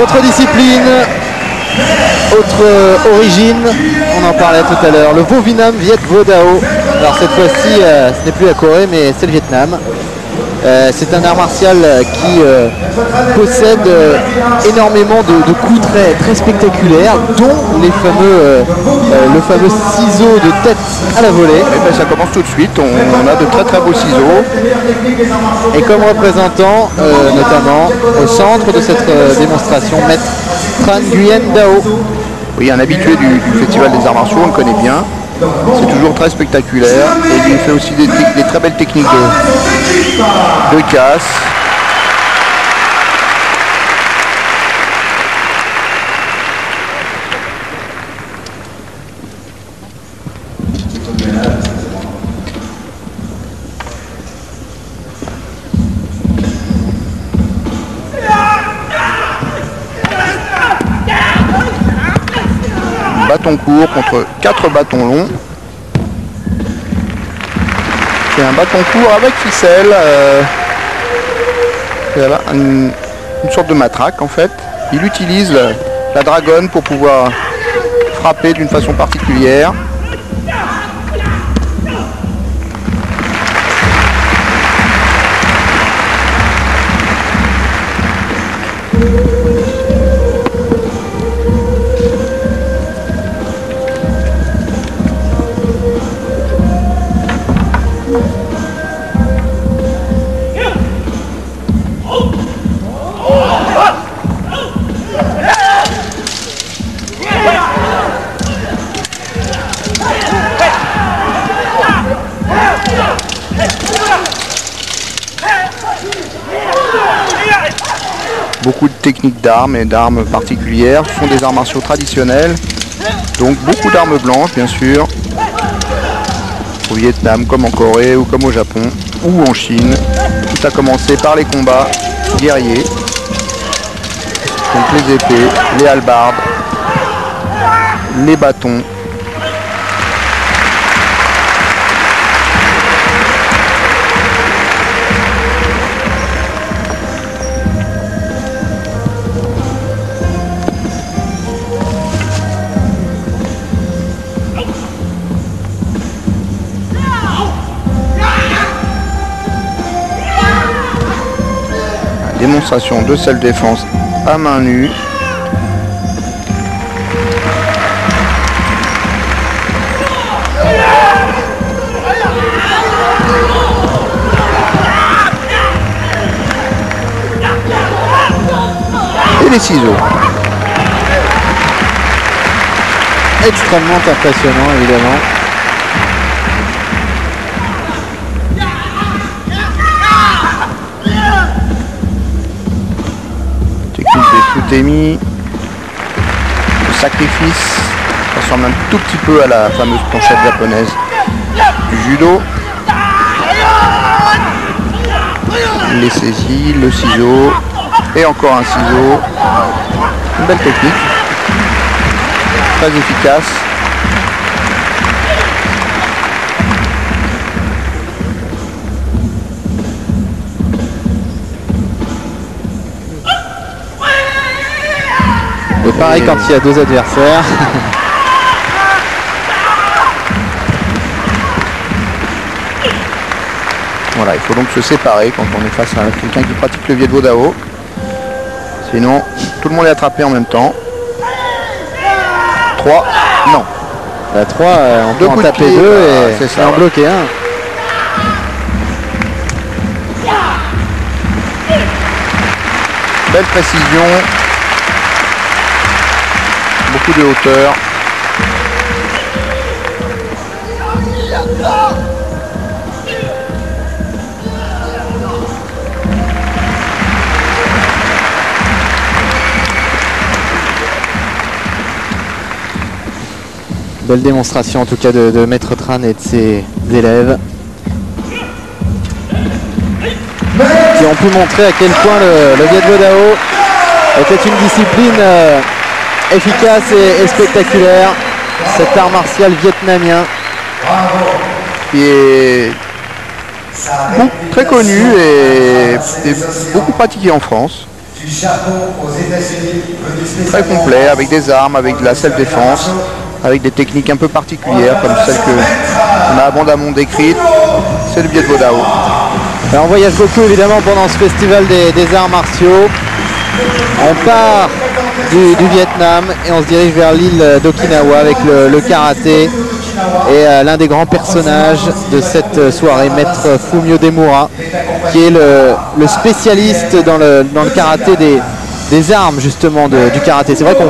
Autre discipline, autre origine, on en parlait tout à l'heure, le Vo Vinam Viet Vo Dao. Alors cette fois-ci, ce n'est plus la Corée, mais c'est le Vietnam. C'est un art martial qui possède énormément de coups très spectaculaires, dont les le fameux ciseau de tête à la volée. Et ben ça commence tout de suite, on a de très beaux ciseaux. Et comme représentant, notamment au centre de cette démonstration, Maître Tran Nguyen Dao. Oui, un habitué du Festival des Arts Martiaux, on le connaît bien. C'est toujours très spectaculaire et il fait aussi des très belles techniques de casse. Bâton court contre 4 bâtons longs. C'est un bâton court avec ficelle. Voilà, une sorte de matraque en fait. Il utilise la dragonne pour pouvoir frapper d'une façon particulière. Beaucoup de techniques d'armes et d'armes particulières. Ce sont des arts martiaux traditionnels. Donc beaucoup d'armes blanches bien sûr. Au Vietnam comme en Corée ou comme au Japon ou en Chine. Tout a commencé par les combats guerriers. Donc les épées, les hallebardes, les bâtons. Démonstration de self-défense à main nue. Et les ciseaux. Extrêmement impressionnant évidemment. Futemi, le sacrifice, ça ressemble un tout petit peu à la fameuse planchette japonaise du judo. Les saisies, le ciseau et encore un ciseau. Une belle technique, très efficace. Et pareil quand il y a deux adversaires. Voilà, il faut donc se séparer quand on est face à quelqu'un qui pratique le Viet Vo Dao. Sinon, tout le monde est attrapé en même temps. 3, non. 3, on peut en taper 2 et c'est en bloquer un. Belle précision. Beaucoup de hauteur. Belle démonstration en tout cas de Maître Tran et de ses élèves qui ont pu montrer à quel point le Viet Vo Dao était une discipline efficace et spectaculaire. Cet art martial vietnamien qui est très connu et beaucoup pratiqué en France. Très complet, avec des armes, avec de la self-défense, avec des techniques un peu particulières comme celles qu'on a abondamment décrites. C'est le Viet Vo Dao. Alors on voyage beaucoup évidemment pendant ce festival des arts martiaux. On part du Vietnam et on se dirige vers l'île d'Okinawa avec le karaté. Et l'un des grands personnages de cette soirée, Maître Fumio Demura, qui est le spécialiste dans le karaté des armes justement du karaté. C'est vrai qu'on